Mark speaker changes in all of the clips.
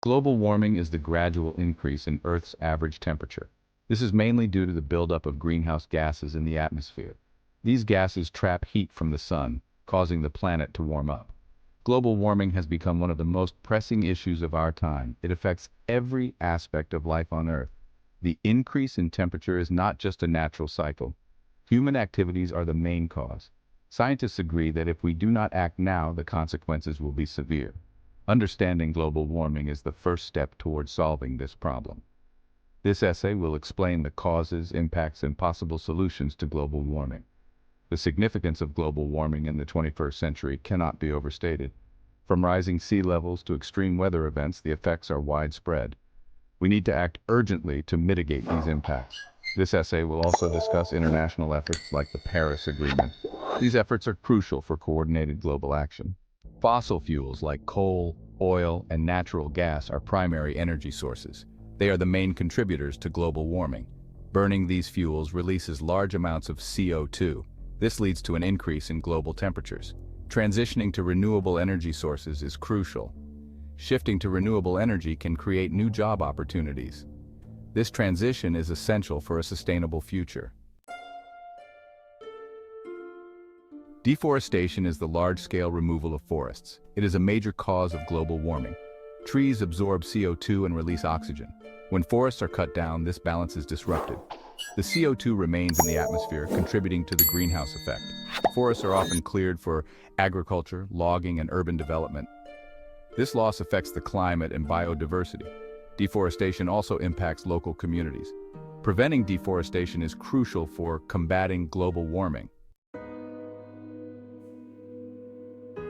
Speaker 1: Global warming is the gradual increase in Earth's average temperature. This is mainly due to the buildup of greenhouse gases in the atmosphere. These gases trap heat from the sun, causing the planet to warm up. Global warming has become one of the most pressing issues of our time. It affects every aspect of life on Earth. The increase in temperature is not just a natural cycle. Human activities are the main cause. Scientists agree that if we do not act now, the consequences will be severe. Understanding global warming is the first step towards solving this problem. This essay will explain the causes, impacts, and possible solutions to global warming. The significance of global warming in the 21st century cannot be overstated. From rising sea levels to extreme weather events, the effects are widespread. We need to act urgently to mitigate these impacts. This essay will also discuss international efforts like the Paris Agreement. These efforts are crucial for coordinated global action. Fossil fuels like coal, oil, and natural gas are primary energy sources. They are the main contributors to global warming. Burning these fuels releases large amounts of CO2. This leads to an increase in global temperatures. Transitioning to renewable energy sources is crucial. Shifting to renewable energy can create new job opportunities. This transition is essential for a sustainable future. Deforestation is the large-scale removal of forests. It is a major cause of global warming. Trees absorb CO2 and release oxygen. When forests are cut down, this balance is disrupted. The CO2 remains in the atmosphere, contributing to the greenhouse effect. Forests are often cleared for agriculture, logging, and urban development. This loss affects the climate and biodiversity. Deforestation also impacts local communities. Preventing deforestation is crucial for combating global warming.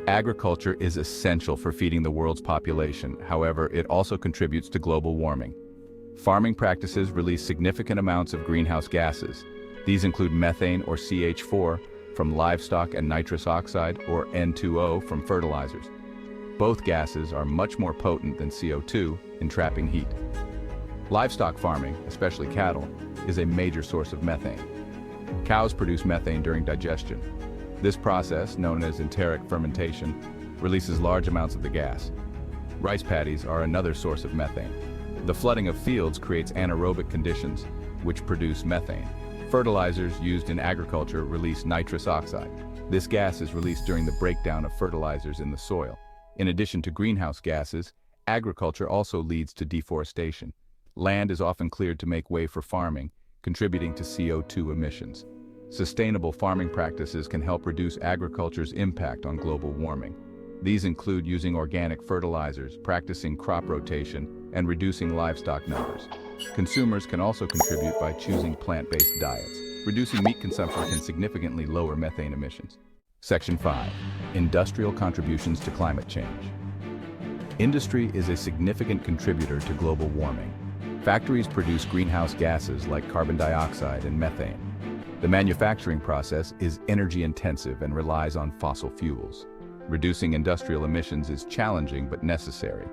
Speaker 1: Agriculture is essential for feeding the world's population. However, it also contributes to global warming. Farming practices release significant amounts of greenhouse gases. These include methane or CH4 from livestock and nitrous oxide or N2O from fertilizers. Both gases are much more potent than CO2 in trapping heat. Livestock farming, especially cattle, is a major source of methane. Cows produce methane during digestion. This process, known as enteric fermentation, releases large amounts of the gas. Rice paddies are another source of methane. The flooding of fields creates anaerobic conditions, which produce methane. Fertilizers used in agriculture release nitrous oxide. This gas is released during the breakdown of fertilizers in the soil. In addition to greenhouse gases, agriculture also leads to deforestation. Land is often cleared to make way for farming, contributing to CO2 emissions. Sustainable farming practices can help reduce agriculture's impact on global warming. These include using organic fertilizers, practicing crop rotation, and reducing livestock numbers. Consumers can also contribute by choosing plant-based diets. Reducing meat consumption can significantly lower methane emissions. Section 5. Industrial contributions to climate change. Industry is a significant contributor to global warming. Factories produce greenhouse gases like carbon dioxide and methane. The manufacturing process is energy-intensive and relies on fossil fuels. Reducing industrial emissions is challenging but necessary.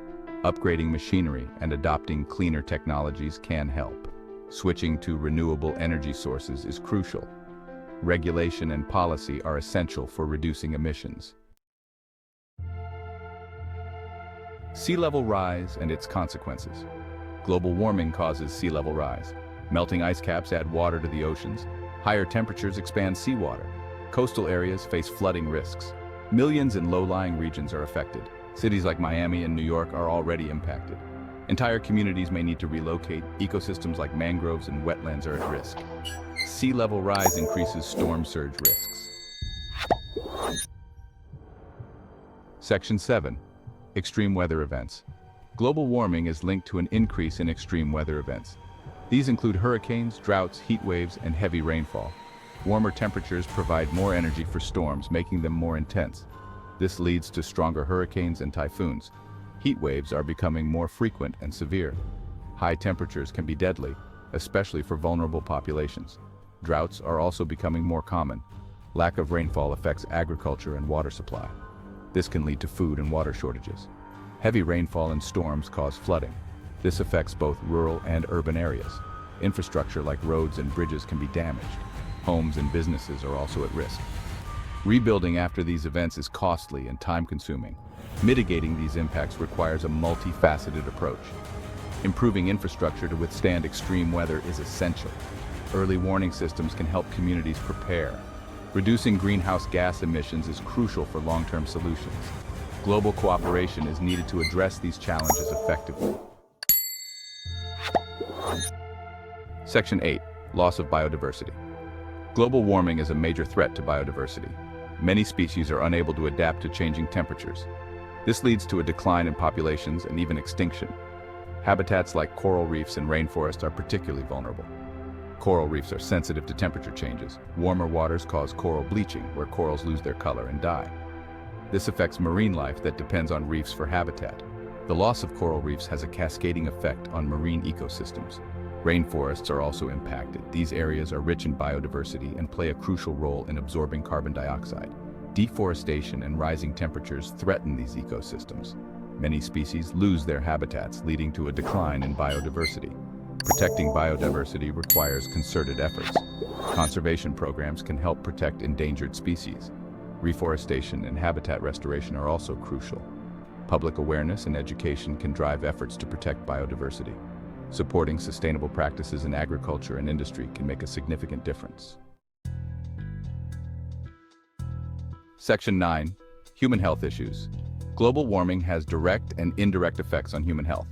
Speaker 1: Upgrading machinery and adopting cleaner technologies can help. Switching to renewable energy sources is crucial. Regulation and policy are essential for reducing emissions. Sea level rise and its consequences. Global warming causes sea level rise. Melting ice caps add water to the oceans. Higher temperatures expand seawater. Coastal areas face flooding risks. Millions in low-lying regions are affected. Cities like Miami and New York are already impacted. Entire communities may need to relocate. Ecosystems like mangroves and wetlands are at risk. Sea level rise increases storm surge risks. Section 7. Extreme weather events. Global warming is linked to an increase in extreme weather events. These include hurricanes, droughts, heat waves, and heavy rainfall. Warmer temperatures provide more energy for storms, making them more intense. This leads to stronger hurricanes and typhoons. Heat waves are becoming more frequent and severe. High temperatures can be deadly, especially for vulnerable populations. Droughts are also becoming more common. Lack of rainfall affects agriculture and water supply. This can lead to food and water shortages. Heavy rainfall and storms cause flooding. This affects both rural and urban areas. Infrastructure like roads and bridges can be damaged. Homes and businesses are also at risk. Rebuilding after these events is costly and time-consuming. Mitigating these impacts requires a multifaceted approach. Improving infrastructure to withstand extreme weather is essential. Early warning systems can help communities prepare. Reducing greenhouse gas emissions is crucial for long-term solutions. Global cooperation is needed to address these challenges effectively. Section 8. Loss of biodiversity. Global warming is a major threat to biodiversity. Many species are unable to adapt to changing temperatures. This leads to a decline in populations and even extinction. Habitats like coral reefs and rainforests are particularly vulnerable. Coral reefs are sensitive to temperature changes. Warmer waters cause coral bleaching, where corals lose their color and die. This affects marine life that depends on reefs for habitat. The loss of coral reefs has a cascading effect on marine ecosystems. Rainforests are also impacted. These areas are rich in biodiversity and play a crucial role in absorbing carbon dioxide. Deforestation and rising temperatures threaten these ecosystems. Many species lose their habitats, leading to a decline in biodiversity. Protecting biodiversity requires concerted efforts. Conservation programs can help protect endangered species. Reforestation and habitat restoration are also crucial. Public awareness and education can drive efforts to protect biodiversity. Supporting sustainable practices in agriculture and industry can make a significant difference. Section 9. Human health issues. Global warming has direct and indirect effects on human health.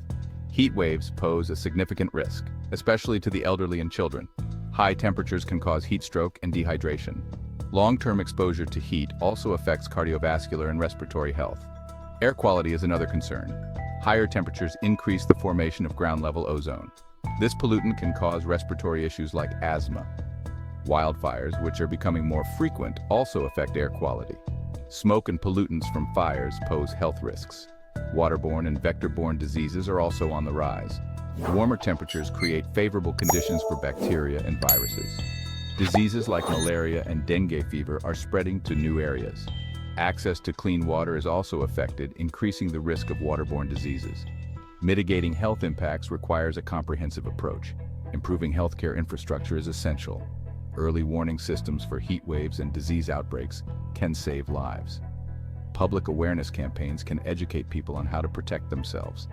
Speaker 1: Heat waves pose a significant risk, especially to the elderly and children. High temperatures can cause heat stroke and dehydration. Long-term exposure to heat also affects cardiovascular and respiratory health. Air quality is another concern. Higher temperatures increase the formation of ground-level ozone. This pollutant can cause respiratory issues like asthma. Wildfires, which are becoming more frequent, also affect air quality. Smoke and pollutants from fires pose health risks. Waterborne and vector-borne diseases are also on the rise. Warmer temperatures create favorable conditions for bacteria and viruses. Diseases like malaria and dengue fever are spreading to new areas. Access to clean water is also affected, increasing the risk of waterborne diseases. Mitigating health impacts requires a comprehensive approach. Improving healthcare infrastructure is essential. Early warning systems for heat waves and disease outbreaks can save lives. Public awareness campaigns can educate people on how to protect themselves.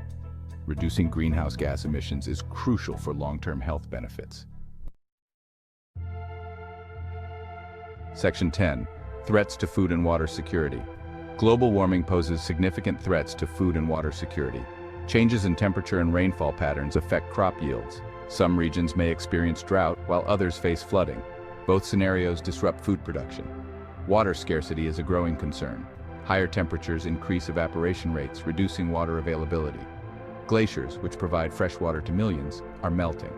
Speaker 1: Reducing greenhouse gas emissions is crucial for long-term health benefits. Section 10. Threats to food and water security. Global warming poses significant threats to food and water security. Changes in temperature and rainfall patterns affect crop yields. Some regions may experience drought, while others face flooding. Both scenarios disrupt food production. Water scarcity is a growing concern. Higher temperatures increase evaporation rates, reducing water availability. Glaciers, which provide fresh water to millions, are melting.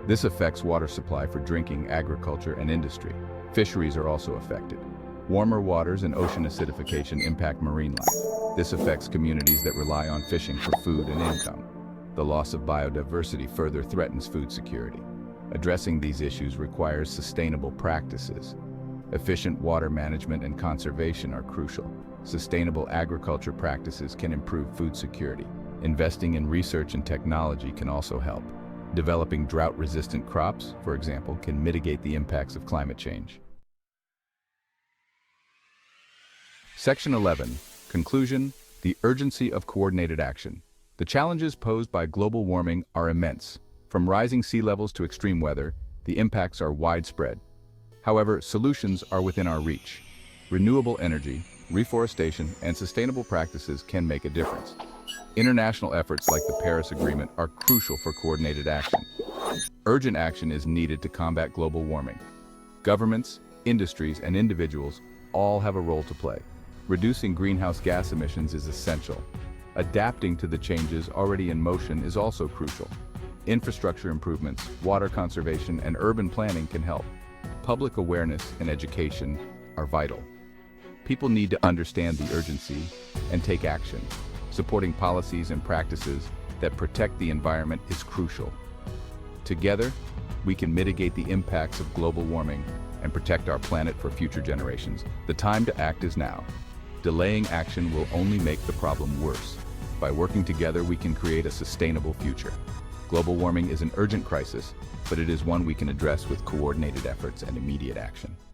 Speaker 1: This affects water supply for drinking, agriculture, and industry. Fisheries are also affected. Warmer waters and ocean acidification impact marine life. This affects communities that rely on fishing for food and income. The loss of biodiversity further threatens food security. Addressing these issues requires sustainable practices. Efficient water management and conservation are crucial. Sustainable agriculture practices can improve food security. Investing in research and technology can also help. Developing drought-resistant crops, for example, can mitigate the impacts of climate change. Section 11. Conclusion: the urgency of coordinated action. The challenges posed by global warming are immense. From rising sea levels to extreme weather, the impacts are widespread. However, solutions are within our reach. Renewable energy, reforestation, and sustainable practices can make a difference. International efforts like the Paris Agreement are crucial for coordinated action. Urgent action is needed to combat global warming. Governments, industries, and individuals all have a role to play. Reducing greenhouse gas emissions is essential. Adapting to the changes already in motion is also crucial. Infrastructure improvements, water conservation, and urban planning can help. Public awareness and education are vital. People need to understand the urgency and take action. Supporting policies and practices that protect the environment is crucial. Together, we can mitigate the impacts of global warming and protect our planet for future generations. The time to act is now. Delaying action will only make the problem worse. By working together, we can create a sustainable future. Global warming is an urgent crisis, but it is one we can address with coordinated efforts and immediate action.